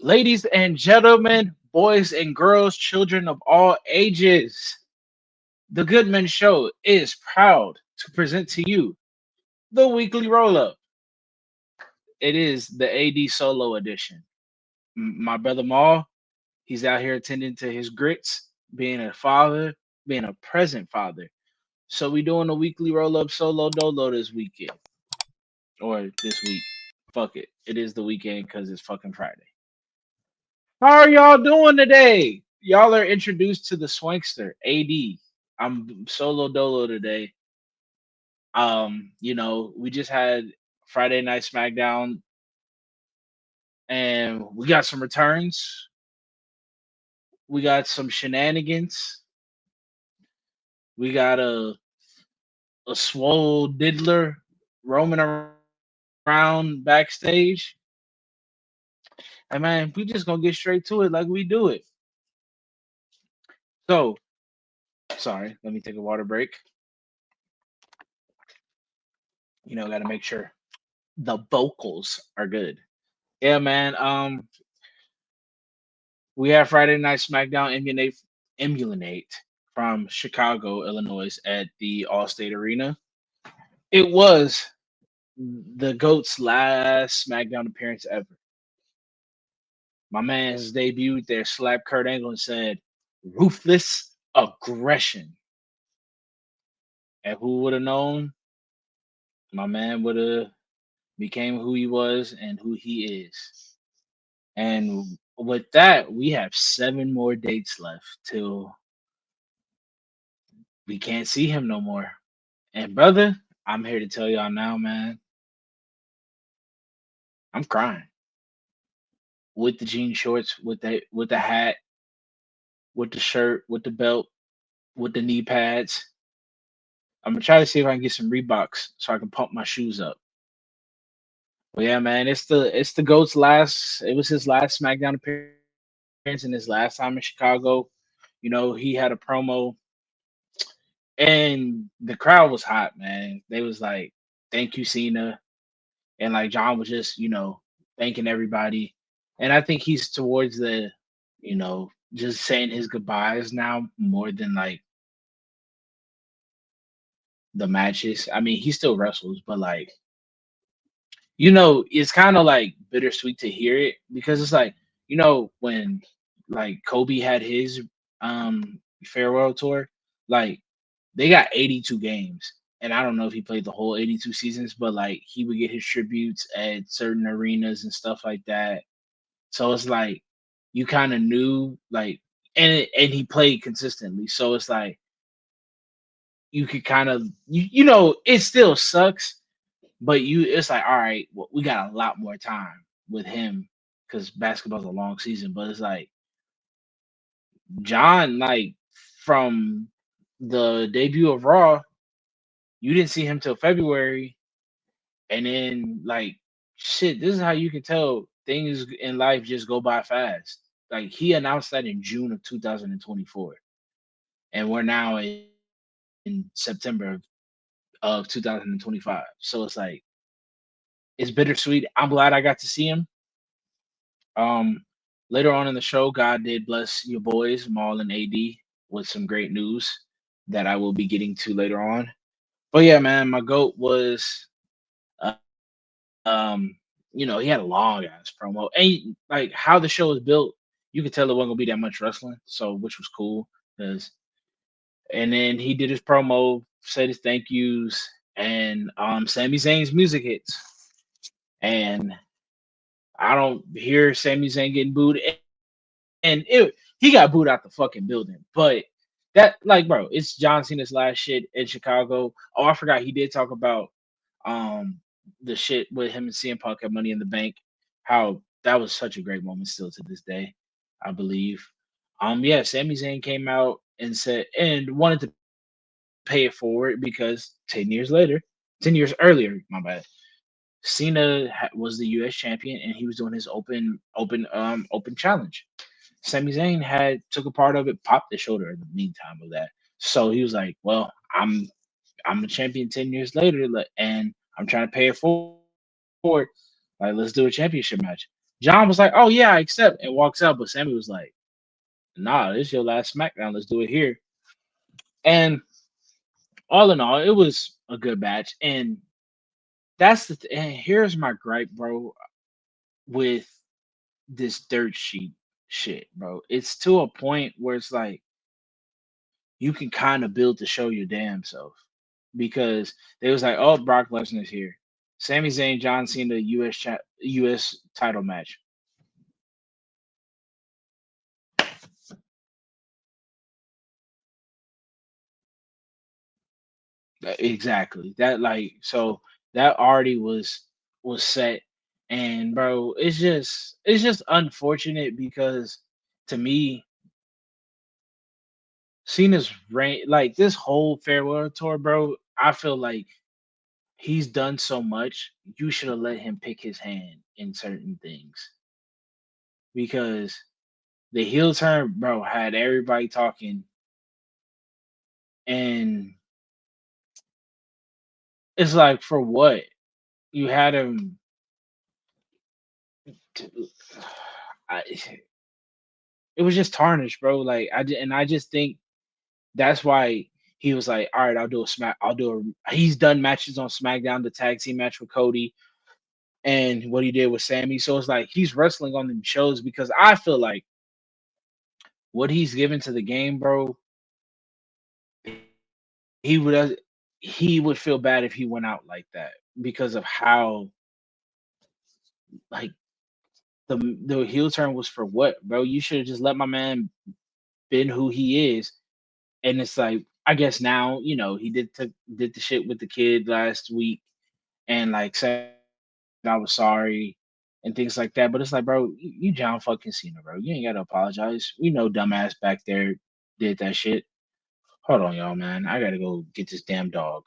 Ladies and gentlemen, boys and girls, children of all ages, the Goodman Show is proud to present to you the weekly roll up. It is the AD solo edition. My brother Maul, he's out here attending to his grits, being a father, being a present father. So we doing a weekly roll up solo dolo this weekend or this week. Fuck it. It is the weekend because it's fucking Friday. How are y'all doing today? Y'all are introduced to the Swankster, AD. I'm solo dolo today. We just had Friday Night SmackDown and we got some returns. We got some shenanigans. We got a swole diddler roaming around backstage. And man, we just gonna get straight to it like we do it. So, sorry, let me take a water break. Gotta make sure the vocals are good. Yeah, man. We have Friday Night SmackDown emulate from Chicago, Illinois, at the Allstate Arena. It was the Goat's last SmackDown appearance ever. My man's debuted there, slapped Kurt Angle, and said, "Ruthless aggression." And who would have known? My man would have became who he was and who he is. And with that, we have 7 more dates left till we can't see him no more. And brother, I'm here to tell y'all now, man, I'm crying with the jean shorts, with the hat, with the shirt, with the belt, with the knee pads. I'm gonna try to see if I can get some Reeboks so I can pump my shoes up. But yeah, man, it's the goat's last. It was his last SmackDown appearance and his last time in Chicago. He had a promo and the crowd was hot, man. They was like, "Thank you, Cena," and like John was just thanking everybody. And I think he's towards just saying his goodbyes now more than like the matches. I mean, he still wrestles, but like it's kind of like bittersweet to hear it because it's like when like Kobe had his farewell tour, like they got 82 games. And I don't know if he played the whole 82 seasons, but like he would get his tributes at certain arenas and stuff like that. So it's like you kind of knew like and he played consistently. So it's like you could kind of it still sucks, but it's like all right, well, we got a lot more time with him because basketball's a long season. But it's like John, like from the debut of Raw, you didn't see him till February, and then like shit, this is how you can tell things in life just go by fast. Like he announced that in June of 2024, and we're now in September of 2025. So it's like it's bittersweet. I'm glad I got to see him. Um, Later on in the show, God did bless your boys Maul and AD with some great news that I will be getting to later on. But yeah, man, my goat was he had a long ass promo, and like how the show was built, you could tell it wasn't gonna be that much wrestling, so which was cool. Cause and then he did his promo, said his thank yous, and Sami Zayn's music hits, and I don't hear Sami Zayn getting booed, he got booed out the fucking building, but. That like, bro, it's John Cena's last shit in Chicago. Oh, I forgot he did talk about um the shit with him and CM Punk at Money in the Bank. How that was such a great moment still to this day, I believe. Yeah, Sami Zayn came out and said and wanted to pay it forward because 10 years earlier, my bad, Cena was the U.S. champion and he was doing his open challenge. Sami Zayn had took a part of it, popped the shoulder in the meantime of that. So he was like, "Well, I'm a champion 10 years later, and I'm trying to pay it forward. Like, let's do a championship match." John was like, "Oh yeah, I accept," and walks out. But Sammy was like, "Nah, this is your last SmackDown. Let's do it here." And all in all, it was a good match. And and here's my gripe, bro, with this dirt sheet shit, bro. It's to a point where it's like you can kind of build to show your damn self because they was like, oh, Brock Lesnar's here, Sami Zayn, John Cena, U.S. title match. Exactly that, like so that already was set, and bro, it's just unfortunate because to me, Cena's reign, like this whole farewell tour, bro. I feel like he's done so much. You should have let him pick his hand in certain things because the heel turn, bro, had everybody talking, and it's like for what you had him. To, I, it was just tarnished, bro. Like and I just think that's why he was like, all right, I'll do a smack. I'll do a. He's done matches on SmackDown, the tag team match with Cody, and what he did with Sammy. So it's like he's wrestling on them shows because I feel like what he's given to the game, bro, he would he would feel bad if he went out like that because of how like the heel turn was for what, bro? You should have just let my man been who he is. And it's like I guess now he did the shit with the kid last week and like said I was sorry and things like that. But it's like, bro, you John fucking Cena, bro. You ain't gotta apologize. We know dumbass back there did that shit. Hold on, y'all, man. I gotta go get this damn dog.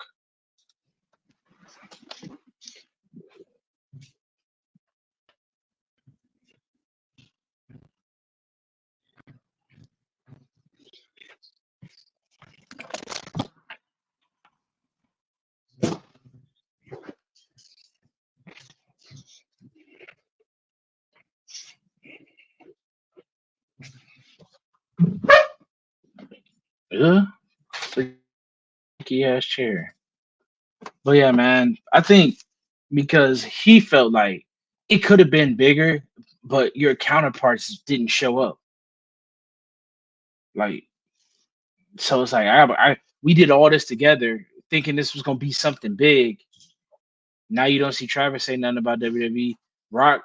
Ugh, freaky ass chair. But yeah, man, I think because he felt like it could have been bigger, but your counterparts didn't show up. Like, so it's like we did all this together, thinking this was gonna be something big. Now you don't see Travis say nothing about WWE. Rock,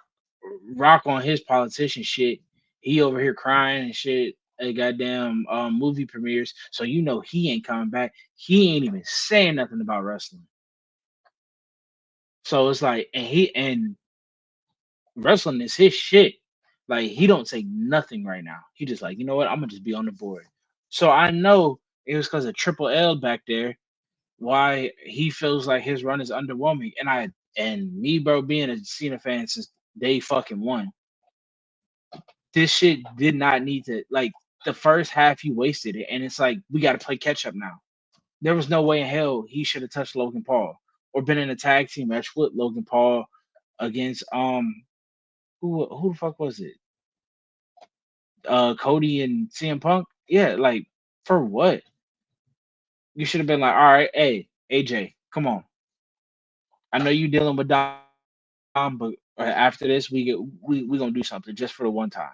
Rock on his politician shit. He over here crying and shit at goddamn movie premieres. So he ain't coming back. He ain't even saying nothing about wrestling. So it's like, and wrestling is his shit. Like he don't say nothing right now. He just like, you know what? I'm gonna just be on the board. So I know it was because of Triple L back there why he feels like his run is underwhelming. And me, bro, being a Cena fan since day fucking one, this shit did not need to like the first half he wasted it, and it's like we got to play catch up now. There was no way in hell he should have touched Logan Paul or been in a tag team match with Logan Paul against who the fuck was it? Cody and CM Punk. Yeah, like for what? You should have been like, all right, hey, AJ, come on. I know you dealing with Dom, but after this, we gonna do something just for the one time.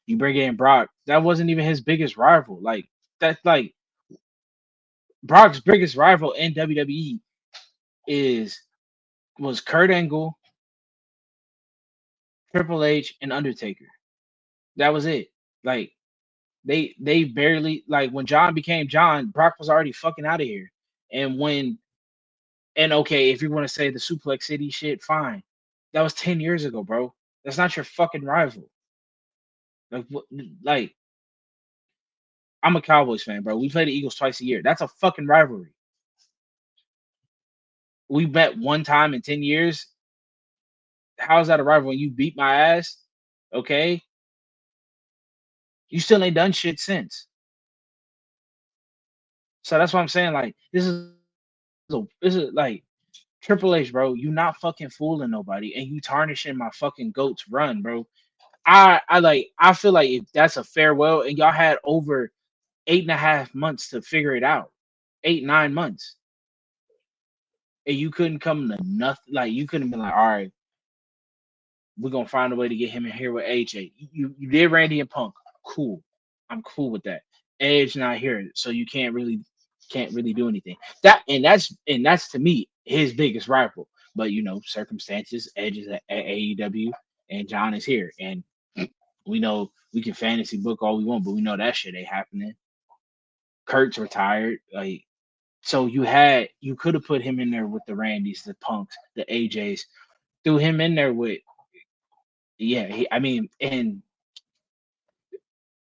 You bring in Brock. That wasn't even his biggest rival. Like that's like Brock's biggest rival in WWE is was Kurt Angle, Triple H, and Undertaker. That was it. Like they barely like when John became John, Brock was already fucking out of here. And when and okay, if you want to say the Suplex City shit, fine. That was 10 years ago, bro. That's not your fucking rival. Like like I'm a Cowboys fan, bro. We play the Eagles twice a year. That's a fucking rivalry. We met one time in 10 years. How is that a rivalry? When you beat my ass, okay? You still ain't done shit since. So that's what I'm saying. Like, this is like Triple H, bro, you not fucking fooling nobody, and you tarnishing my fucking goat's run, bro. I feel like if that's a farewell, and y'all had over 8.5 months to figure it out, 8 9 months, and you couldn't come to nothing. Like you couldn't be like, all right, we're gonna find a way to get him in here with AJ. You did Randy and Punk, cool. I'm cool with that. Edge not here, so you can't really do anything. That's to me his biggest rival. But circumstances, Edge is at AEW, and John is here, and we know we can fantasy book all we want, but we know that shit ain't happening. Kurt's retired, like so you could have put him in there with the Randys, the Punks, the AJs, threw him in there with yeah. I mean, and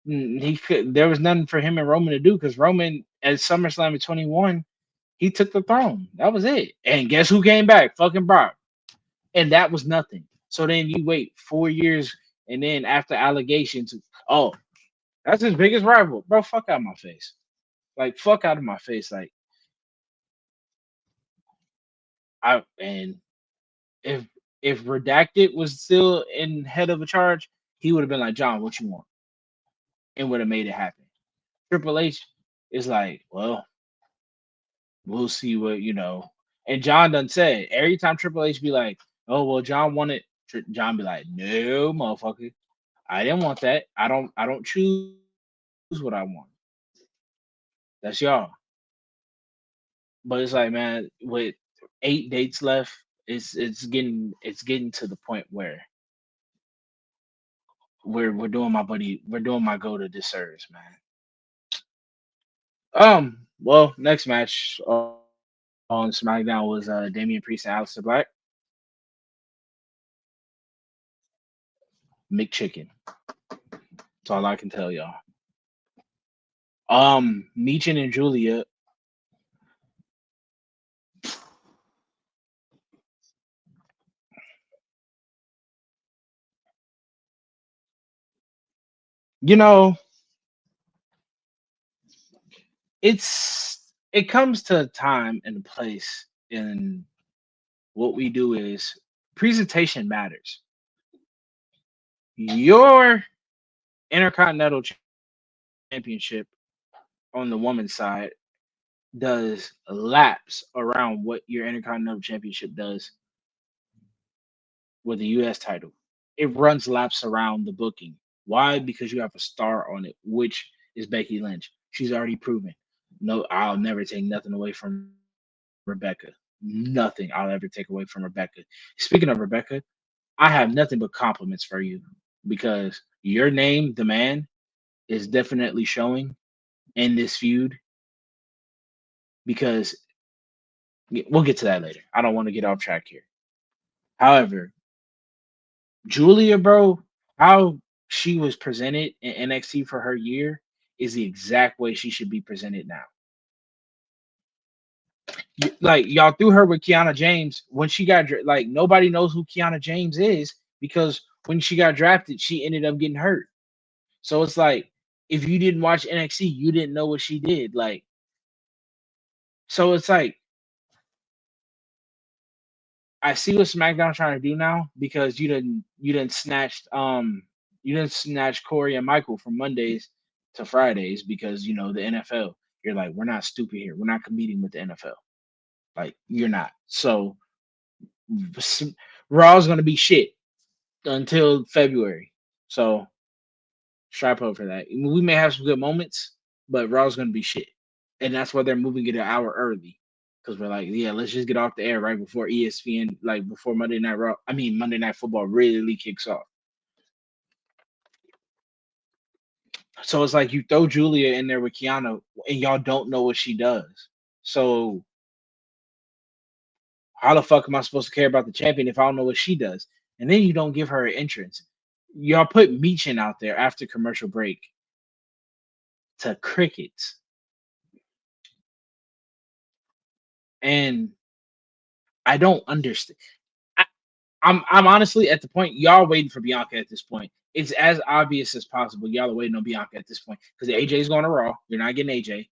he could. There was nothing for him and Roman to do because Roman at SummerSlam in 21, he took the throne. That was it. And guess who came back? Fucking Brock. And that was nothing. So then you wait 4 years, and then after allegations, oh, that's his biggest rival, bro. Fuck out of my face. Like fuck out of my face. Like and if Redacted was still in head of a charge, he would have been like, John, what you want? And would have made it happen. Triple H is like, well, we'll see what. And John done said every time Triple H be like, oh well, John wanted. John be like, no, motherfucker, I didn't want that. I don't choose what I want. That's y'all. But it's like, man, with 8 dates left, it's getting to the point where we're doing my go to disservice, man. Well, next match on SmackDown was Damian Priest and Aleister Black. McChicken. That's all I can tell y'all. Meechin and Julia. You know, it comes to a time and a place, and what we do is presentation matters. Your Intercontinental Championship on the woman's side does laps around what your Intercontinental Championship does with the US title. It runs laps around the booking. Why? Because you have a star on it, which is Becky Lynch. She's already proven. No, I'll never take nothing away from Rebecca. Nothing I'll ever take away from Rebecca. Speaking of Rebecca, I have nothing but compliments for you because your name, the man, is definitely showing in this feud because we'll get to that later. I don't want to get off track here. However, Julia, bro, how she was presented in NXT for her year is the exact way she should be presented now. Like y'all threw her with Kiana James when she got like nobody knows who Kiana James is because when she got drafted, she ended up getting hurt. So it's like if you didn't watch NXT, you didn't know what she did. Like, so it's like I see what SmackDown trying to do now because you didn't snatch Corey and Michael from Mondays to Fridays because the NFL. You're like, we're not stupid here. We're not competing with the NFL. Like you're not. So Raw's gonna be shit until February. So strap up for that. We may have some good moments, but Raw's gonna be shit, and that's why they're moving it an hour early because we're like, yeah, let's just get off the air right before ESPN, like before Monday Night Raw. I mean Monday Night Football really kicks off. So it's like you throw Julia in there with Kiana, and y'all don't know what she does. So how the fuck am I supposed to care about the champion if I don't know what she does? And then you don't give her an entrance. Y'all put Meechin out there after commercial break to crickets. And I don't understand. I, I'm honestly at the point y'all waiting for Bianca at this point. It's as obvious as possible. Y'all are waiting on Bianca at this point because AJ's going to Raw. You're not getting AJ.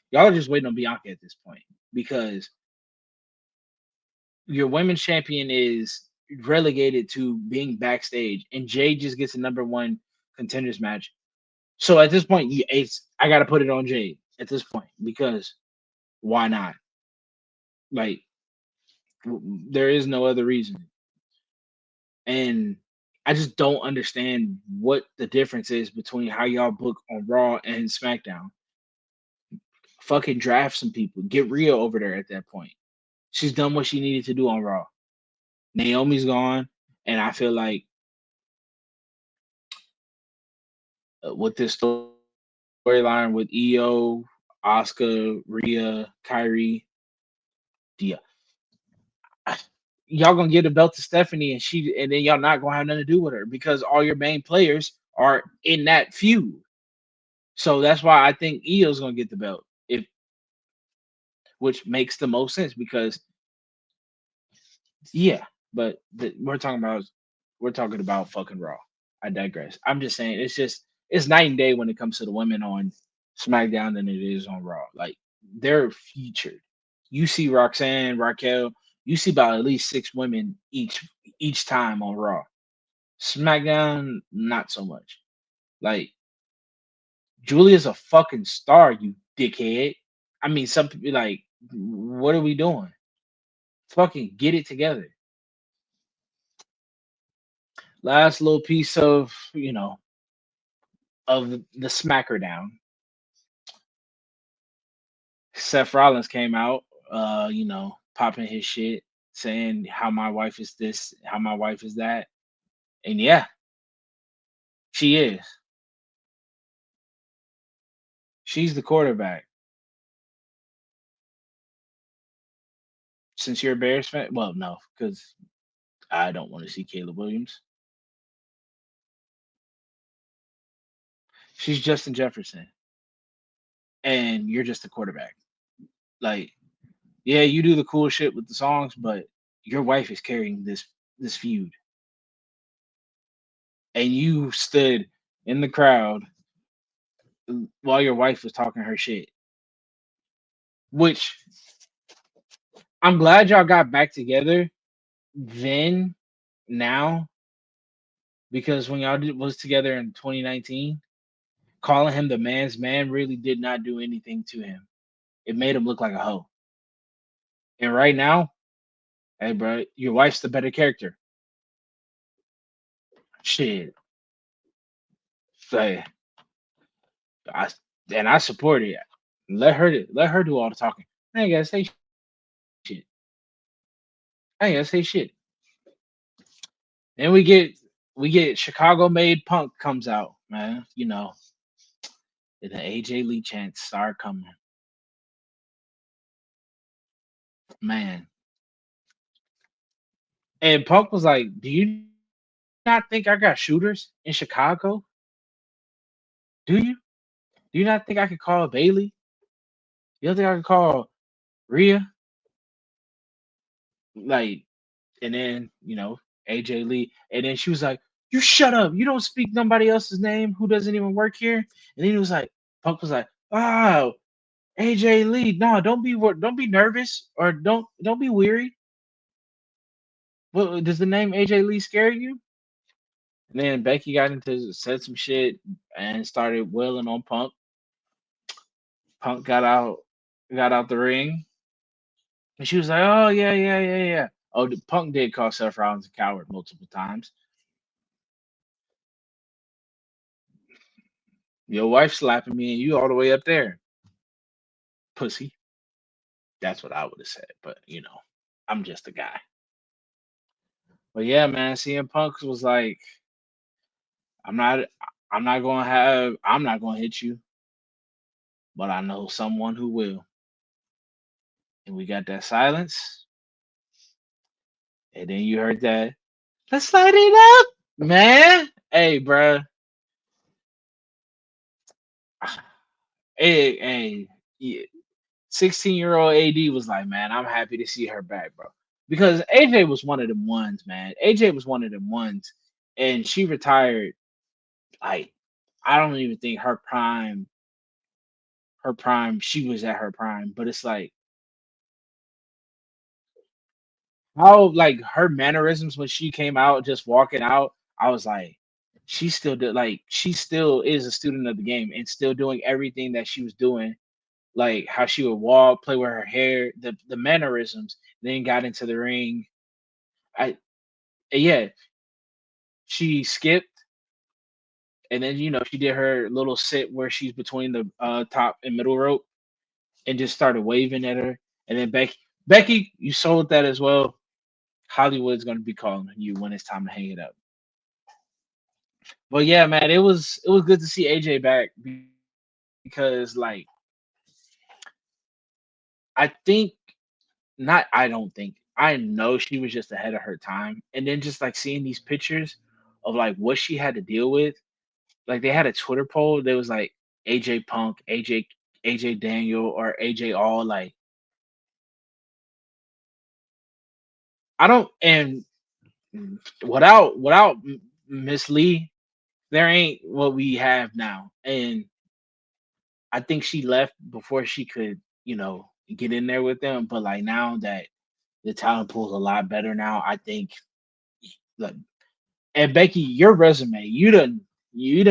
Y'all are just waiting on Bianca at this point because your women's champion is relegated to being backstage, and Jade just gets a number one contenders match. So at this point, it's I got to put it on Jade at this point because why not? Like there is no other reason, and I just don't understand what the difference is between how y'all book on Raw and SmackDown. Fucking draft some people, get Rhea over there at that point. She's done what she needed to do on Raw. Naomi's gone, and I feel like with this storyline with Io, Asuka, Rhea, Kyrie, yeah, y'all gonna give the belt to Stephanie, and then y'all not gonna have nothing to do with her because all your main players are in that feud. So that's why I think Io's gonna get the belt, if which makes the most sense because yeah, but we're talking about fucking Raw. I digress. I'm just saying it's night and day when it comes to the women on SmackDown than it is on Raw. Like they're featured. You see Roxanne, Raquel, you see about at least six women each time on Raw. SmackDown, not so much. Like Julia's a fucking star, you dickhead. I mean, some people like, what are we doing? Fucking get it together. Last little piece of of the smacker down. Seth Rollins came out, popping his shit, saying how my wife is this, how my wife is that, and yeah, she is. She's the quarterback. Since you're a Bears fan, well, no, because I don't want to see Caleb Williams. She's Justin Jefferson, and you're just a quarterback. Like, yeah, you do the cool shit with the songs, but your wife is carrying this feud, and you stood in the crowd while your wife was talking her shit. Which I'm glad y'all got back together then, now, because when was together in 2019, calling him the man's man really did not do anything to him. It made him look like a hoe. And right now, hey, bro, your wife's the better character. Shit, say, I and I support it. Let her do all the talking. I ain't gotta say shit. I ain't gotta say shit. Then we get Chicago made Punk comes out, man. And the AJ Lee chants start coming, man. And Punk was like, "Do you not think I got shooters in Chicago? Do you? Do you not think I could call Bailey? You don't think I could call Rhea? Like, and then AJ Lee, and then she was like, "You shut up! You don't speak nobody else's name who doesn't even work here." And then he was like, Punk was like, "Oh, AJ Lee, no, don't be nervous or don't be weary. Well, does the name AJ Lee scare you?" And then Becky said some shit and started wailing on Punk. Punk got out the ring, and she was like, "Oh yeah, yeah, yeah, yeah." Oh, the Punk did call Seth Rollins a coward multiple times. Your wife slapping me and you all the way up there, pussy. That's what I would have said, but I'm just a guy. But yeah, man, CM Punk was like, "I'm not, I'm not gonna hit you, but I know someone who will." And we got that silence, and then you heard that. Let's light it up, man. Hey, bro. Hey, yeah. 16-year-old AD was like, "Man, I'm happy to see her back, bro." Because AJ was one of them ones, man. AJ was one of them ones, and she retired. Like, I don't even think her prime, she was at her prime. But it's like, how like her mannerisms when she came out, just walking out, I was like, she still did like she still is a student of the game and still doing everything that she was doing, like how she would walk, play with her hair, the mannerisms. Then got into the ring. I yeah, she skipped and then she did her little sit where she's between the top and middle rope and just started waving at her. And then Becky, you sold that as well. Hollywood's gonna be calling you when it's time to hang it up. But yeah, man, it was good to see AJ back because like I think not I don't think I know she was just ahead of her time. And then just like seeing these pictures of like what she had to deal with. Like they had a Twitter poll that was like AJ Punk, AJ Daniel, or AJ All. Like I don't and without Miss Lee, there ain't what we have now. And I think she left before she could, get in there with them. But like now that the talent pool's a lot better now, I think like and Becky, your resume, you done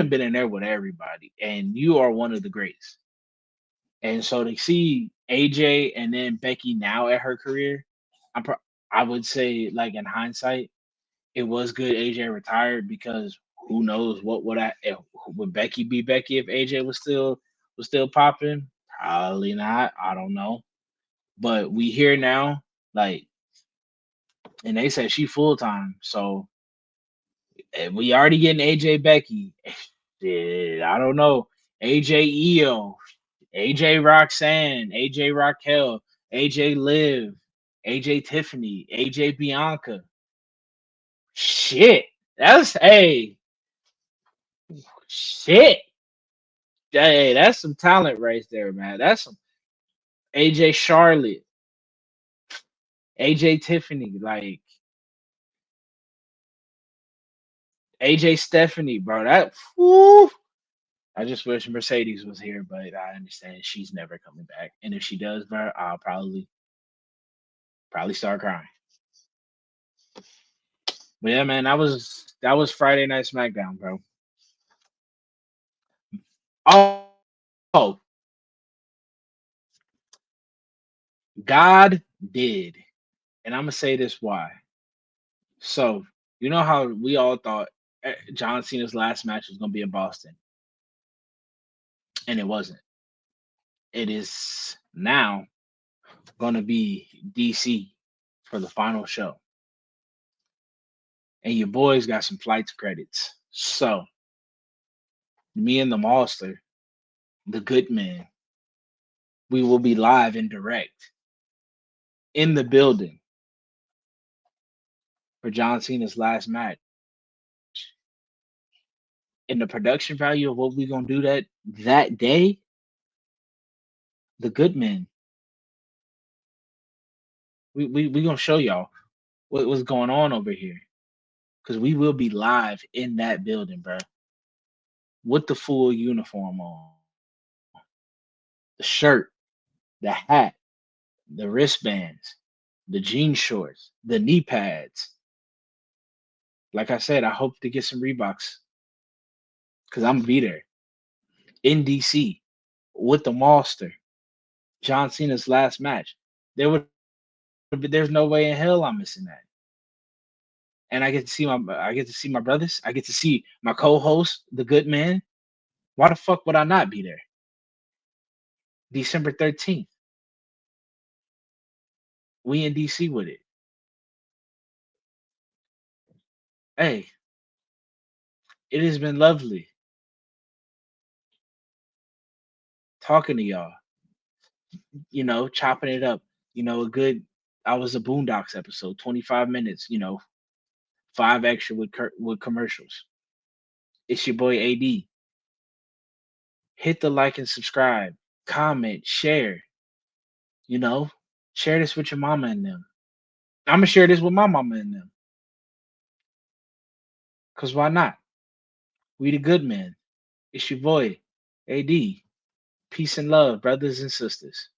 been in there with everybody, and you are one of the greats. And so to see AJ and then Becky now at her career, I would say like in hindsight, it was good AJ retired because who knows what would Becky be Becky if AJ was still popping? Probably not. I don't know. But we here now, like, and they said she full time. So we already getting AJ Becky. Shit, I don't know. AJ EO, AJ Roxanne, AJ Raquel, AJ Liv, AJ Tiffany, AJ Bianca. Shit. That's shit. Hey, that's some talent right there, man. That's some AJ Charlotte, AJ Tiffany, like AJ Stephanie, bro. That whew, I just wish Mercedes was here, but I understand she's never coming back. And if she does, bro, I'll probably start crying. But yeah, man, that was Friday Night SmackDown, bro. Oh, God did, and I'm gonna say this why. So you know how we all thought John Cena's last match was gonna be in Boston, and it wasn't. It is now gonna be DC for the final show, and your boys got some flights credits. So me and the Monster, the good man, we will be live and direct in the building for John Cena's last match. And the production value of what we gonna do that day, the good men, we gonna show y'all what's going on over here. Cause we will be live in that building, bro, with the full uniform on, the shirt, the hat, the wristbands, the jean shorts, the knee pads. Like I said, I hope to get some Reeboks because I'm gonna be there in DC with the Monster. John Cena's last match. There's no way in hell I'm missing that. And I get to see my brothers. I get to see my co-host, the good man. Why the fuck would I not be there? December 13th. We in DC with it. Hey, it has been lovely talking to y'all. Chopping it up. A good. I was a Boondocks episode, 25 minutes. Five extra with commercials. It's your boy AD. Hit the like and subscribe, comment, share. You know, share this with your mama and them. I'm gonna share this with my mama and them. Cause why not? We the good men. It's your boy, AD. Peace and love, brothers and sisters.